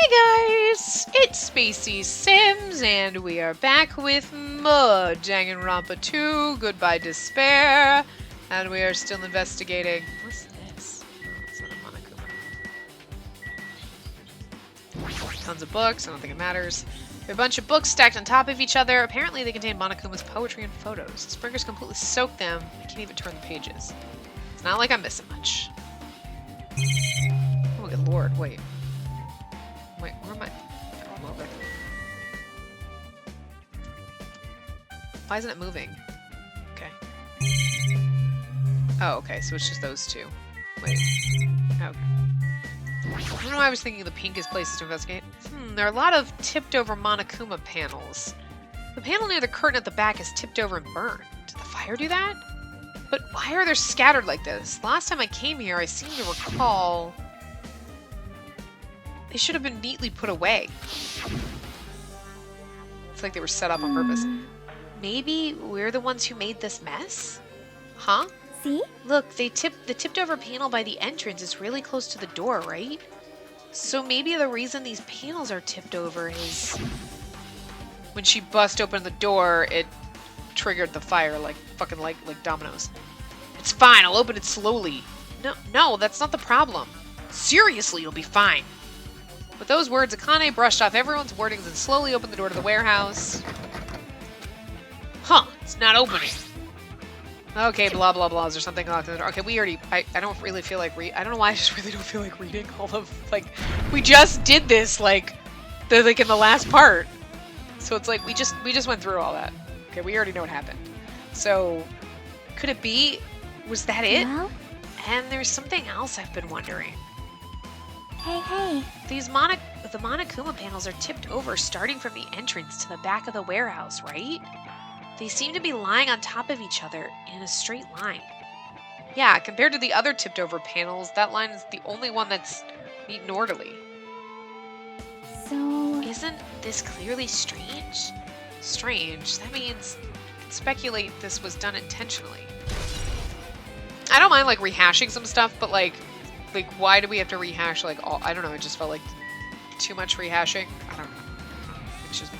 Hey guys, it's Spacey Sims, and we are back with more Danganronpa 2, Goodbye Despair, and we are still investigating. What's this? Oh, it's not a Monokuma. Tons of books, I don't think it matters. There are a bunch of books stacked on top of each other. Apparently they contain Monokuma's poetry and photos. The sprinklers completely soaked them. I can't even turn the pages. It's not like I'm missing much. Oh, good lord, wait. Wait, where am I? I'm over. Why isn't it moving? Okay. Oh, okay, so it's just those two. Wait. Okay. I don't know why I was thinking the pinkest places to investigate. There are a lot of tipped over Monokuma panels. The panel near the curtain at the back is tipped over and burned. Did the fire do that? But why are they scattered like this? Last time I came here, I seem to recall... They should have been neatly put away. It's like they were set up on purpose. Maybe we're the ones who made this mess? Huh? See? Look, the tipped over panel by the entrance is really close to the door, right? So maybe the reason these panels are tipped over is... When she bust open the door, it triggered the fire like fucking like dominoes. It's fine, I'll open it slowly. No, that's not the problem. Seriously, it'll be fine. With those words, Akane brushed off everyone's wordings and slowly opened the door to the warehouse. Huh, it's not opening. Okay, blah, blah, blah. Is there something locked in the door? Okay, we already... I don't really feel like I don't know why I just really don't feel like reading all of... Like, we just did this, like in the last part. So it's like, we just went through all that. Okay, we already know what happened. So, could it be... Was that it? Well? And there's something else I've been wondering. Hey. The Monokuma panels are tipped over starting from the entrance to the back of the warehouse, right? They seem to be lying on top of each other in a straight line. Yeah, compared to the other tipped over panels, that line is the only one that's neat and orderly. So... Isn't this clearly strange? Strange? That means I can speculate this was done intentionally. I don't mind, like, rehashing some stuff, but, like, why do we have to rehash, like, all... I don't know, it just felt like too much rehashing. I don't know. It's just...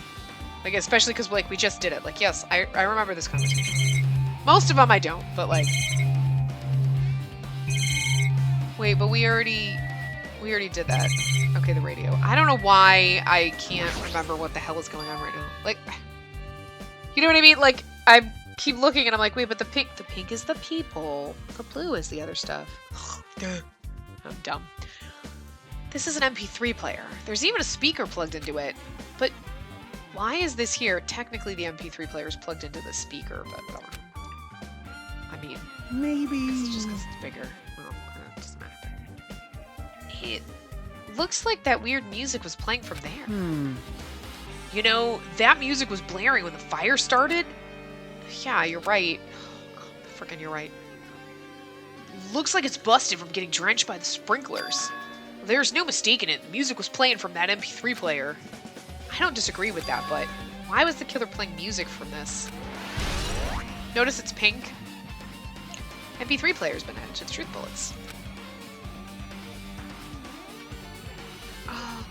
Like, especially because, like, we just did it. Like, yes, I remember this conversation. Most of them I don't, but, like... Wait, but we already did that. Okay, the radio. I don't know why I can't remember what the hell is going on right now. Like... You know what I mean? Like, I keep looking and I'm like, wait, but the pink is the people. The blue is the other stuff. I'm dumb. This is an MP3 player. There's even a speaker plugged into it. But why is this here? Technically, the MP3 player is plugged into the speaker, but I don't know. I mean, maybe it's just because it's bigger. Well, it doesn't matter. It looks like that weird music was playing from there. You know, that music was blaring when the fire started. Yeah, you're right. Frickin' you're right. Looks like it's busted from getting drenched by the sprinklers. There's no mistaking it. The music was playing from that MP3 player. I don't disagree with that, but why was the killer playing music from this? Notice it's pink. MP3 player's been added to the truth bullets. Oh,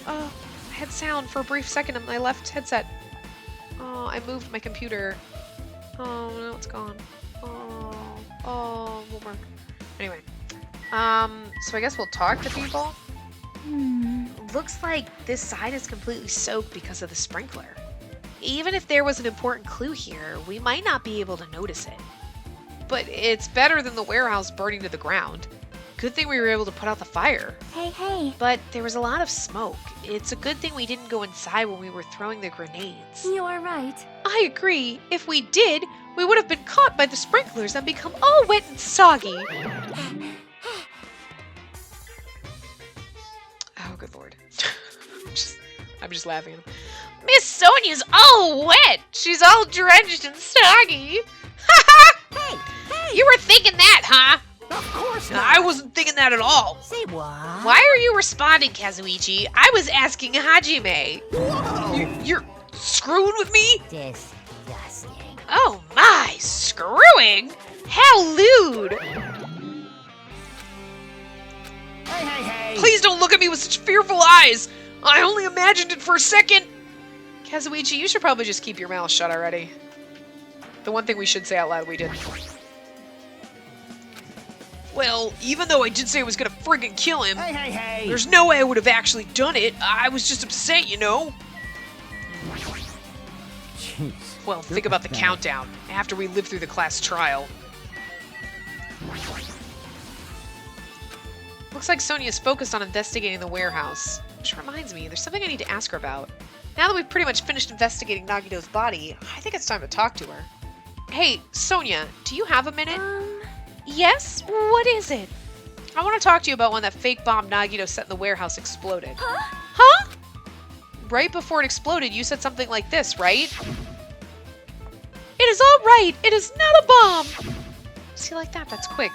I had sound for a brief second on my left headset. Oh, I moved my computer. Oh, now it's gone. Oh, boomer. Anyway, so I guess we'll talk to people. Looks like this side is completely soaked because of the sprinkler. Even if there was an important clue here, we might not be able to notice it. But it's better than the warehouse burning to the ground. Good thing we were able to put out the fire. Hey. But there was a lot of smoke. It's a good thing we didn't go inside when we were throwing the grenades. You are right. I agree. If we did, we would have been caught by the sprinklers and become all wet and soggy. Oh, good lord. I'm just laughing at him. Miss Sonia's all wet. She's all drenched and soggy. Hey! You were thinking that, huh? Of course not. I wasn't thinking that at all. Say what? Why are you responding, Kazuichi? I was asking Hajime. Whoa! You're screwing with me? Disgusting. Oh my, screwing? How lewd! Hey, Hey, hey, hey! Please don't look at me with such fearful eyes! I only imagined it for a second! Kazuichi, you should probably just keep your mouth shut already. The one thing we should say out loud we didn't. Well, even though I did say I was gonna friggin' kill him, Hey, hey, hey! there's no way I would have actually done it. I was just upset, you know? Jeez. Well, think about the countdown after we live through the class trial. Looks like Sonia's focused on investigating the warehouse. Which reminds me, there's something I need to ask her about. Now that we've pretty much finished investigating Nagito's body, I think it's time to talk to her. Hey, Sonia, do you have a minute? Yes? What is it? I want to talk to you about when that fake bomb Nagito set in the warehouse exploded. Huh? Right before it exploded, you said something like this, right? It is all right. It is not a bomb. See, like that, that's quick.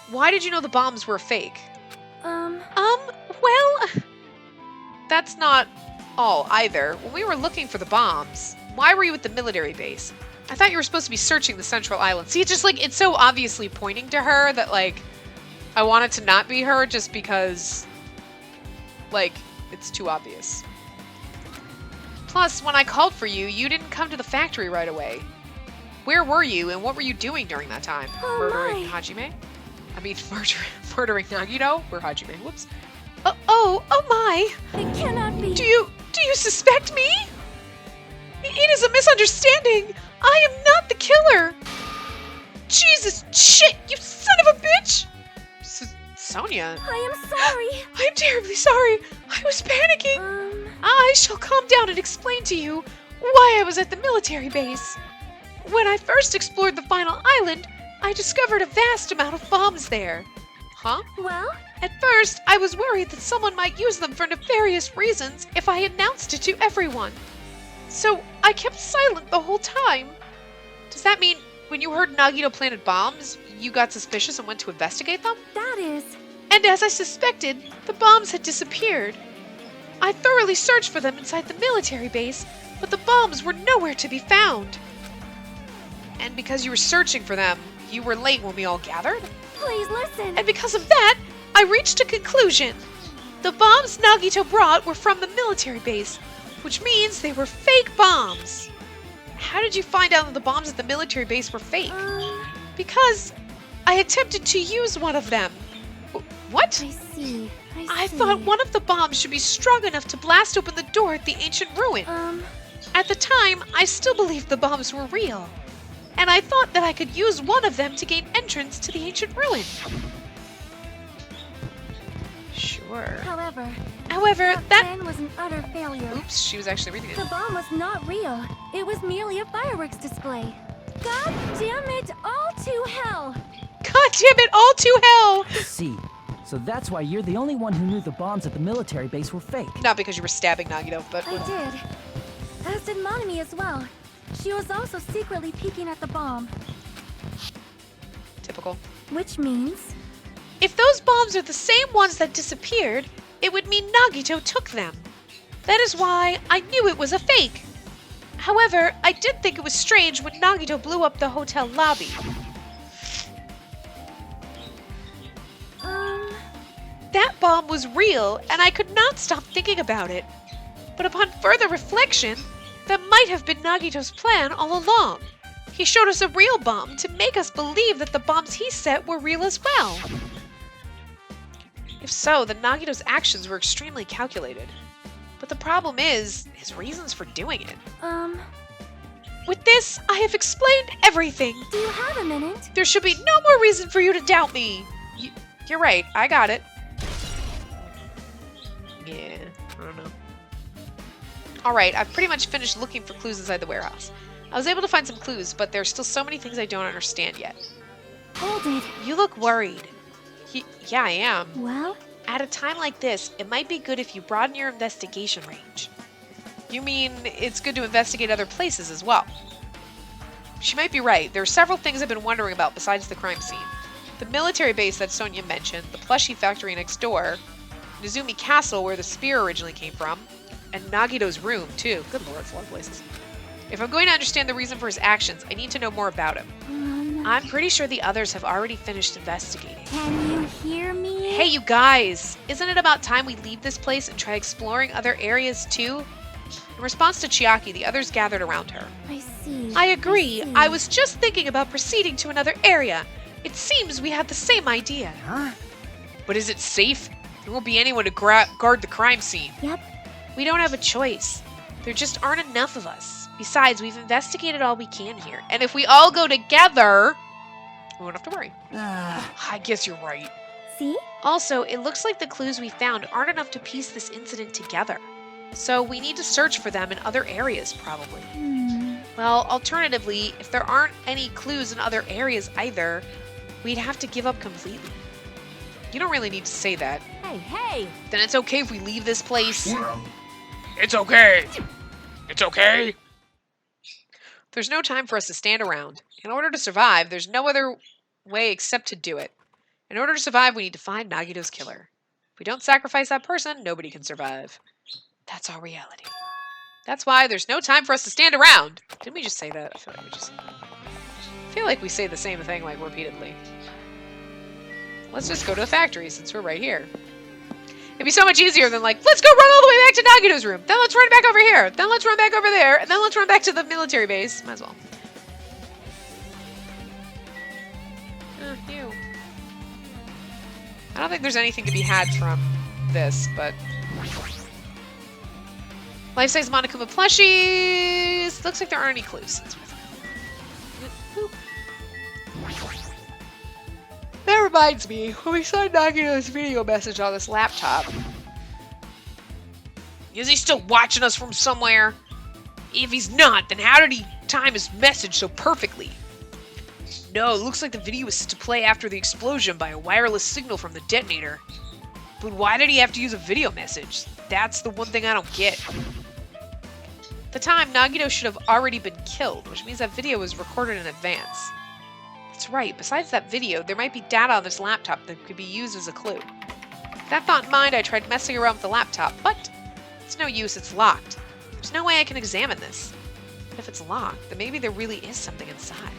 Why did you know the bombs were fake? Well, that's not all either. When we were looking for the bombs, why were you at the military base? I thought you were supposed to be searching the central island. See, it's just like, it's so obviously pointing to her that, like, I want it to not be her just because, like, it's too obvious. Plus, when I called for you, you didn't come to the factory right away. Where were you, and what were you doing during that time? Oh, Murdering my. Hajime? I mean, murdering Nagito? We're Hajime. Whoops. Oh my! It cannot be. Do you suspect me? It is a misunderstanding. I am not the killer. Jesus, shit, you son of a bitch! Sonia? I am sorry. I am terribly sorry. I was panicking. I shall calm down and explain to you why I was at the military base. When I first explored the final island, I discovered a vast amount of bombs there. Huh? Well, At first, I was worried that someone might use them for nefarious reasons if I announced it to everyone. So I kept silent the whole time. Does that mean when you heard Nagito planted bombs, you got suspicious and went to investigate them? that is. And as I suspected, the bombs had disappeared. I thoroughly searched for them inside the military base, but the bombs were nowhere to be found. And because you were searching for them, you were late when we all gathered? Please listen. And because of that, I reached a conclusion. The bombs Nagito brought were from the military base, which means they were fake bombs. How did you find out that the bombs at the military base were fake? Because I attempted to use one of them. What? I see. I thought one of the bombs should be strong enough to blast open the door at the ancient ruin. At the time, I still believed the bombs were real. And I thought that I could use one of them to gain entrance to the ancient ruin. Sure. However, that... plan was an utter failure. Oops, she was actually reading The it. bomb was not real. It was merely a fireworks display. God damn it, all to hell! God damn it, all to hell! See, so that's why you're the only one who knew the bombs at the military base were fake. Not because you were stabbing Nagito, but... I did. As did Monami as well. She was also secretly peeking at the bomb. Typical. Which means... If those bombs are the same ones that disappeared, it would mean Nagito took them. That is why I knew it was a fake. However, I did think it was strange when Nagito blew up the hotel lobby. That bomb was real, and I could not stop thinking about it. But upon further reflection, that might have been Nagito's plan all along. He showed us a real bomb to make us believe that the bombs he set were real as well. If so, then Nagito's actions were extremely calculated. But the problem is his reasons for doing it. With this, I have explained everything. Do you have a minute? There should be no more reason for you to doubt me. You're right, I got it. Yeah, I don't know. Alright, I've pretty much finished looking for clues inside the warehouse. I was able to find some clues, but there's still so many things I don't understand yet. Hold it. You look worried. Yeah, I am. Well, At a time like this, it might be good if you broaden your investigation range. You mean it's good to investigate other places as well? She might be right. There are several things I've been wondering about besides the crime scene. The military base that Sonia mentioned, the plushie factory next door, Nizumi Castle where the spear originally came from, and Nagito's room, too. Good lord, it's a lot of places. If I'm going to understand the reason for his actions, I need to know more about him. I'm pretty sure the others have already finished investigating. can you hear me? Hey, you guys! Isn't it about time we leave this place and try exploring other areas too? In response to Chiaki, the others gathered around her. I see. I agree. see. I was just thinking about proceeding to another area. It seems we had the same idea. Huh? But is it safe? There won't be anyone to guard the crime scene. Yep. We don't have a choice. There just aren't enough of us. Besides, we've investigated all we can here. And if we all go together, we won't have to worry. I guess you're right. See? Also, it looks like the clues we found aren't enough to piece this incident together. So we need to search for them in other areas, probably. Well, alternatively, if there aren't any clues in other areas either, we'd have to give up completely. You don't really need to say that. Hey, hey! Then it's okay if we leave this place. It's okay. It's okay. There's no time for us to stand around. In order to survive, there's no other way except to do it. In order to survive, we need to find Nagito's killer. If we don't sacrifice that person, nobody can survive. That's our reality. That's why there's no time for us to stand around. Didn't we just say that? I feel like we say the same thing like repeatedly. Let's just go to the factory since we're right here. It'd be so much easier than like, let's go run all the way back to Nagito's room. Then let's run back over here. Then let's run back over there. And then let's run back to the military base. Might as well. Ew. I don't think there's anything to be had from this, but... Life-size Monokuma plushies! Looks like there aren't any clues. That reminds me, when we saw Nagito's video message on this laptop... Is he still watching us from somewhere? If he's not, then how did he time his message so perfectly? No, it looks like the video was set to play after the explosion by a wireless signal from the detonator. But why did he have to use a video message? That's the one thing I don't get. At the time, Nagito should have already been killed, which means that video was recorded in advance. That's right, besides that video, there might be data on this laptop that could be used as a clue. With that thought in mind, I tried messing around with the laptop, but it's no use, it's locked. There's no way I can examine this. But if it's locked, then maybe there really is something inside.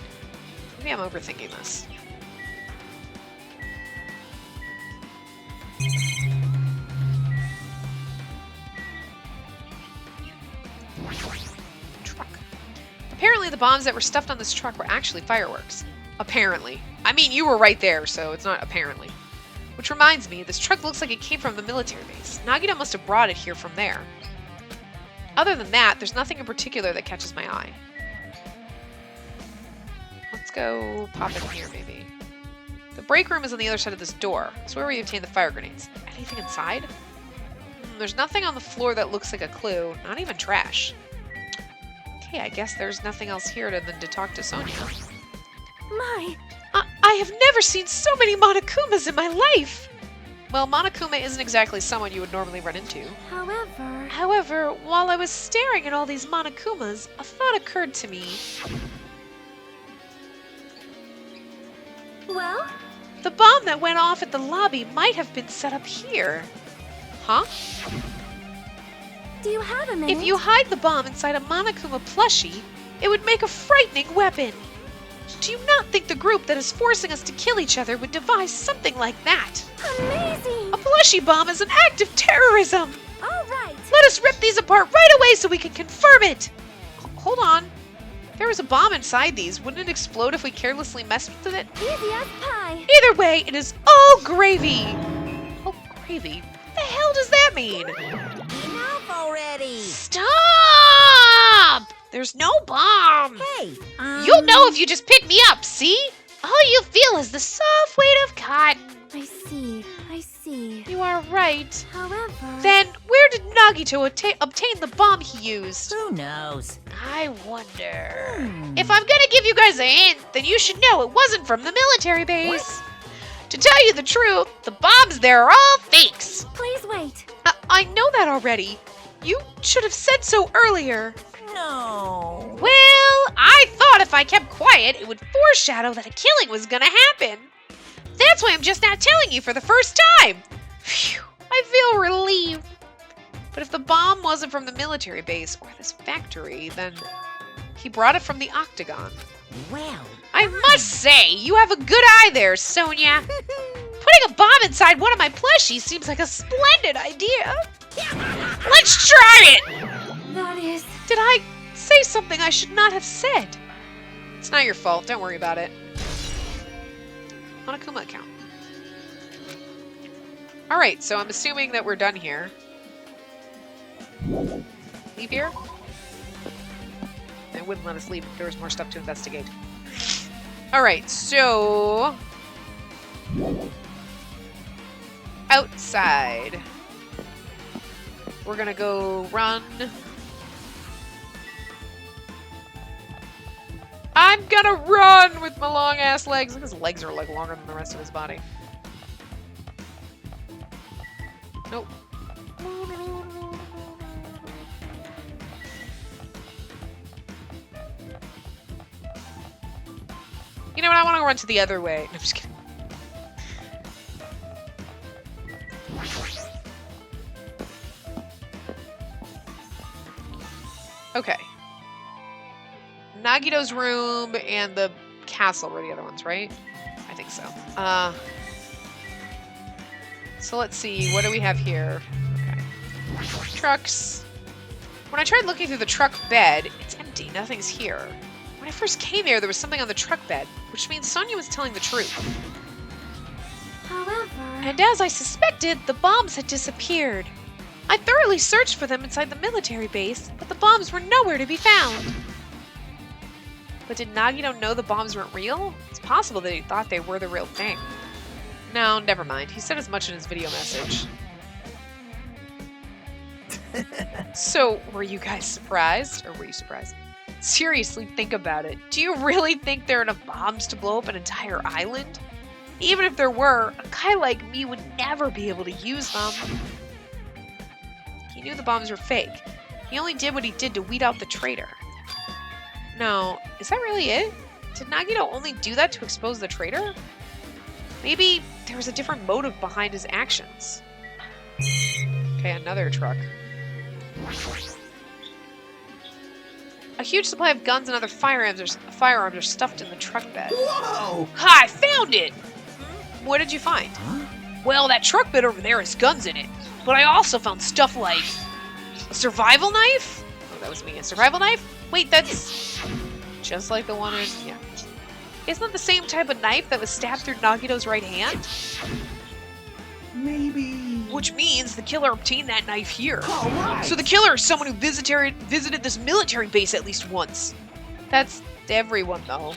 Maybe I'm overthinking this. Truck. Apparently the bombs that were stuffed on this truck were actually fireworks. Apparently. I mean, you were right there, so it's not apparently. Which reminds me, this truck looks like it came from the military base. Nagito must have brought it here from there. Other than that, there's nothing in particular that catches my eye. Let's go pop in here, maybe. The break room is on the other side of this door. It's where we obtain the fire grenades. Anything inside? There's nothing on the floor that looks like a clue. Not even trash. Okay, I guess there's nothing else here than to talk to Sonia. My! I have never seen so many Monokumas in my life! Well, Monokuma isn't exactly someone you would normally run into. However, while I was staring at all these Monokumas, a thought occurred to me. Well? The bomb that went off at the lobby might have been set up here. Huh? Do you have a minute? If you hide the bomb inside a Monokuma plushie, it would make a frightening weapon. Do you not think the group that is forcing us to kill each other would devise something like that? Amazing! A plushie bomb is an act of terrorism! All right! Let us rip these apart right away so we can confirm it! Hold on. If there was a bomb inside these, wouldn't it explode if we carelessly messed with it? Easy as pie! Either way, it is all gravy! Oh, gravy? What the hell does that mean? Enough already! Stop! There's no bomb! Hey, You'll know if you just pick me up, see? All you feel is the soft weight of cotton. I see. You are right. However... Then, where did Nagito obtain the bomb he used? Who knows? I wonder... If I'm gonna give you guys a hint, then you should know it wasn't from the military base. To tell you the truth, the bombs there are all fakes. Please wait. I know that already. You should have said so earlier. No. Well, I thought if I kept quiet, it would foreshadow that a killing was gonna happen. That's why I'm just now telling you for the first time. Phew, I feel relieved. But if the bomb wasn't from the military base or this factory, then he brought it from the Octagon. Well, I must say, you have a good eye there, Sonia. Put Putting a bomb inside one of my plushies seems like a splendid idea. Let's try it! That is... Did I say something I should not have said? It's not your fault. Don't worry about it. On a Kuma account. Alright, so I'm assuming that we're done here. Leave here? They wouldn't let us leave if there was more stuff to investigate. Alright, so... outside. We're gonna go run. I'm gonna run with my long ass legs. Look, his legs are like longer than the rest of his body. Nope. You know what? I want to run to the other way. No, I'm just kidding. Okay. Nagito's room and the castle were the other ones, right? I think so. So let's see. What do we have here? Okay. Trucks. When I tried looking through the truck bed, it's empty. Nothing's here. When I first came here, there was something on the truck bed, which means Sonia was telling the truth. However... And as I suspected, the bombs had disappeared. I thoroughly searched for them inside the military base, but the bombs were nowhere to be found. But did Nagito know the bombs weren't real? It's possible that he thought they were the real thing. No, never mind. He said as much in his video message. So, were you guys surprised? Or were you surprised? Seriously, think about it. Do you really think there are enough bombs to blow up an entire island? Even if there were, a guy like me would never be able to use them. He knew the bombs were fake. He only did what he did to weed out the traitor. No, is that really it? Did Nagito only do that to expose the traitor? Maybe there was a different motive behind his actions. Okay, another truck. A huge supply of guns and other firearms are stuffed in the truck bed. Whoa! Ha! I found it! What did you find? Huh? Well, that truck bed over there has guns in it. But I also found stuff like... a survival knife? Oh, that was me. A survival knife? Wait, that's... just like the one in... yeah. Isn't that the same type of knife that was stabbed through Nagito's right hand? Maybe... Which means the killer obtained that knife here. All right. So the killer is someone who visited this military base at least once. That's everyone, though.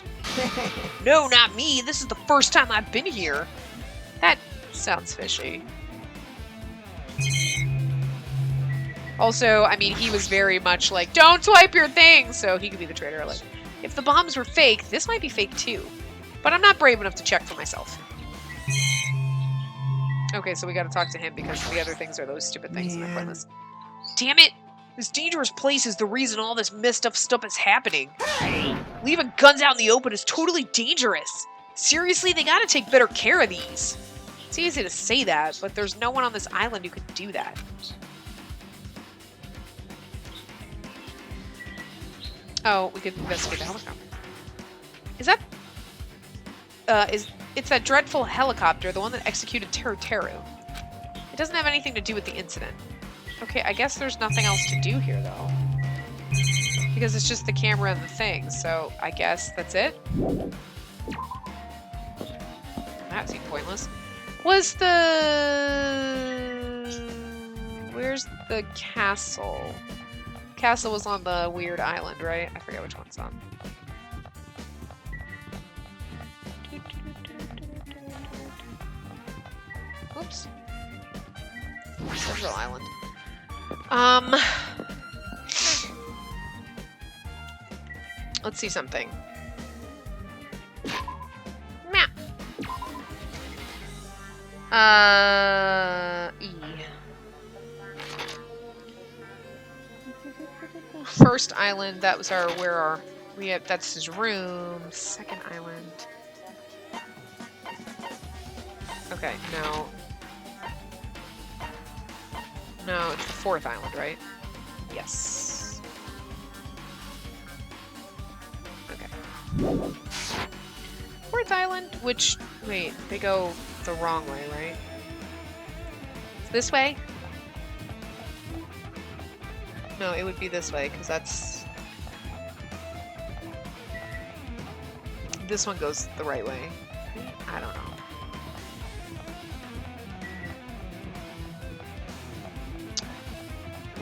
No, not me. This is the first time I've been here. That sounds fishy. Also, I mean, he was very much like, don't swipe your thing, so he could be the traitor. Like, if the bombs were fake, this might be fake too. But I'm not brave enough to check for myself. Okay, so we gotta talk to him because the other things are those stupid things and they're pointless. Damn it! This dangerous place is the reason all this messed up stuff is happening. Hey! Leaving guns out in the open is totally dangerous. Seriously, they gotta take better care of these. It's easy to say that, but there's no one on this island who could do that. Oh, we could investigate the helicopter. Is that... It's that dreadful helicopter, the one that executed Teru Teru. It doesn't have anything to do with the incident. Okay, I guess there's nothing else to do here, though. Because it's just the camera and the thing, so I guess that's it? That seemed pointless. Was the... where's the castle? Castle was on the weird island, right? I forget which one's on. Oops. Central Island. Let's see something. Map. E. First island, that was our, where our, we have, that's his room. Second island. Okay, no. No, it's the fourth island, right? Yes. Okay. Where'd Fourth Island? Which, wait, they go the wrong way, right? This way? No, it would be this way, because that's... This one goes the right way. I don't know.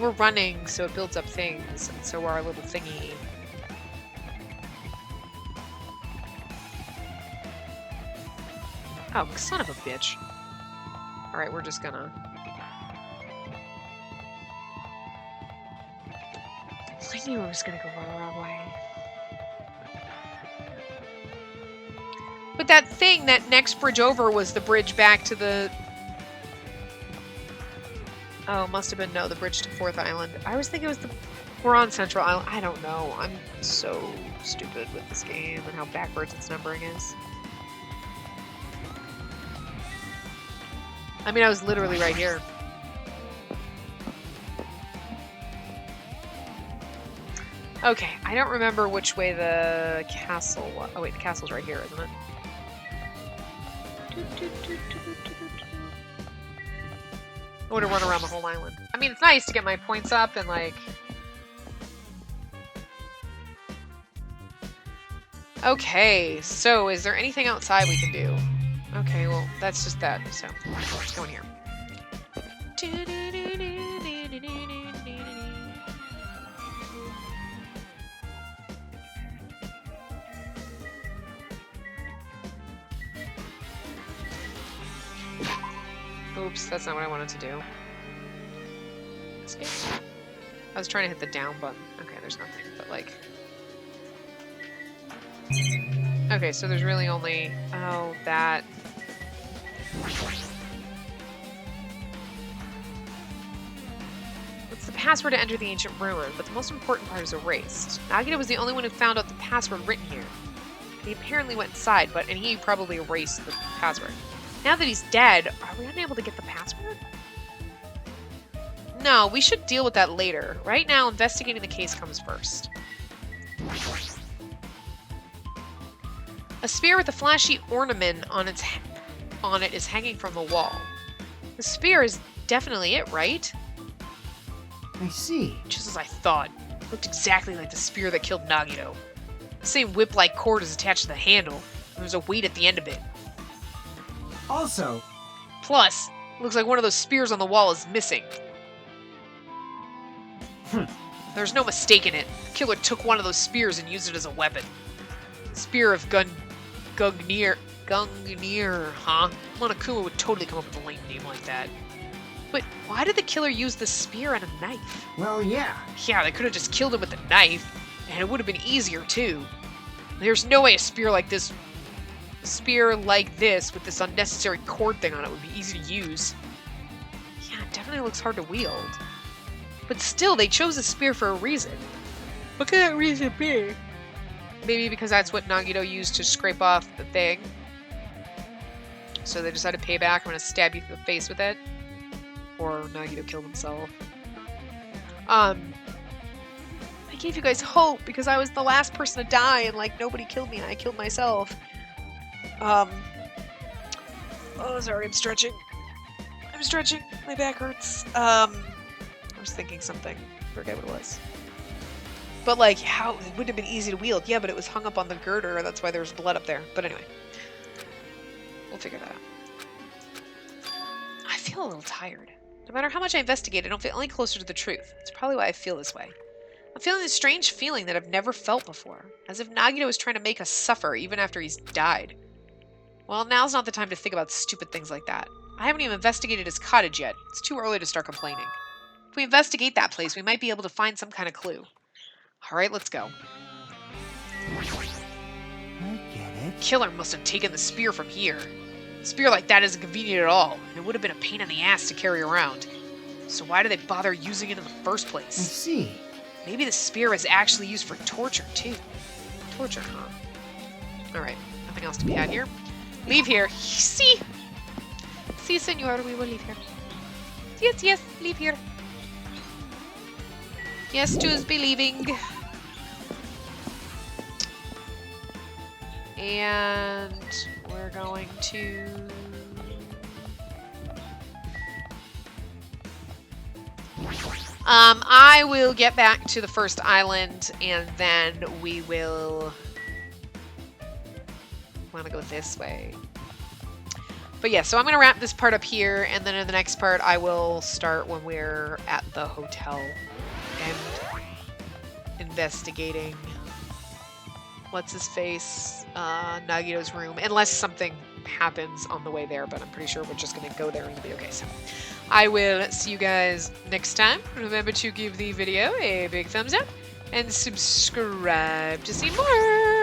We're running, so it builds up things, and so our little thingy. Oh, son of a bitch. Alright, we're just gonna... I knew I was gonna go the wrong way. But that thing, that next bridge over was the bridge back to the... Oh, must have been, no, the bridge to Fourth Island. I was thinking it was the... We're on Central Island. I don't know. I'm so stupid with this game and how backwards its numbering is. I mean, I was literally right here. Okay, I don't remember which way the castle was. Oh wait, the castle's right here, isn't it? I want to run around the whole island. I mean, it's nice to get my points up and like... Okay, so is there anything outside we can do? Okay, well, that's just that, so let's go in here. Oops, that's not what I wanted to do. Escape. I was trying to hit the down button. Okay, there's nothing, but like... Okay, so there's really only... Oh, that... It's the password to enter the ancient ruin, but the most important part is erased. Nagito was the only one who found out the password written here. He apparently went inside, and he probably erased the password. Now that he's dead, are we unable to get the password? No, we should deal with that later. Right now, investigating the case comes first. A spear with a flashy ornament on it is hanging from the wall. The spear is definitely it, right? I see. Just as I thought. It looked exactly like the spear that killed Nagito. The same whip-like cord is attached to the handle, and there's a weight at the end of it. Also... Plus, it looks like one of those spears on the wall is missing. There's no mistake in it. The killer took one of those spears and used it as a weapon. Spear of Gungnir, huh? Monokuma would totally come up with a lame name like that. But why did the killer use the spear and a knife? Well, yeah. Yeah, they could have just killed him with a knife, and it would have been easier too. There's no way a spear like this with this unnecessary cord thing on it would be easy to use. Yeah, it definitely looks hard to wield. But still, they chose a spear for a reason. What could that reason be? Maybe because that's what Nagito used to scrape off the thing. So they decided to pay back. I'm gonna stab you through the face with it. Or Nagito killed himself. I gave you guys hope because I was the last person to die and like nobody killed me and I killed myself. Oh, sorry, I'm stretching. I'm stretching. My back hurts. I was thinking something. Forget what it was. But like, how it wouldn't have been easy to wield. Yeah, but it was hung up on the girder. That's why there's blood up there. But anyway, we'll figure that out. I feel a little tired. No matter how much I investigate, I don't feel any closer to the truth. It's probably why I feel this way. I'm feeling this strange feeling that I've never felt before. As if Nagito is trying to make us suffer even after he's died. Well, now's not the time to think about stupid things like that. I haven't even investigated his cottage yet. It's too early to start complaining. If we investigate that place, we might be able to find some kind of clue. Alright, let's go. I get it. Killer must have taken the spear from here. A spear like that isn't convenient at all, and it would have been a pain in the ass to carry around. So why did they bother using it in the first I place? see. Maybe the spear is actually used for torture, too. Torture, huh? Alright, nothing else to be had here. Leave here. See? See, senor, we will leave here. Yes, yes, leave here. Yes, choose be leaving. And we're going to... I will get back to the first island, and then we will... want to go this way. But yeah, so I'm going to wrap this part up here, and then in the next part I will start when we're at the hotel and investigating what's his face, Nagito's room, unless something happens on the way there, but I'm pretty sure we're just going to go there and it'll be okay. So I will see you guys next time. Remember to give the video a big thumbs up and subscribe to see more.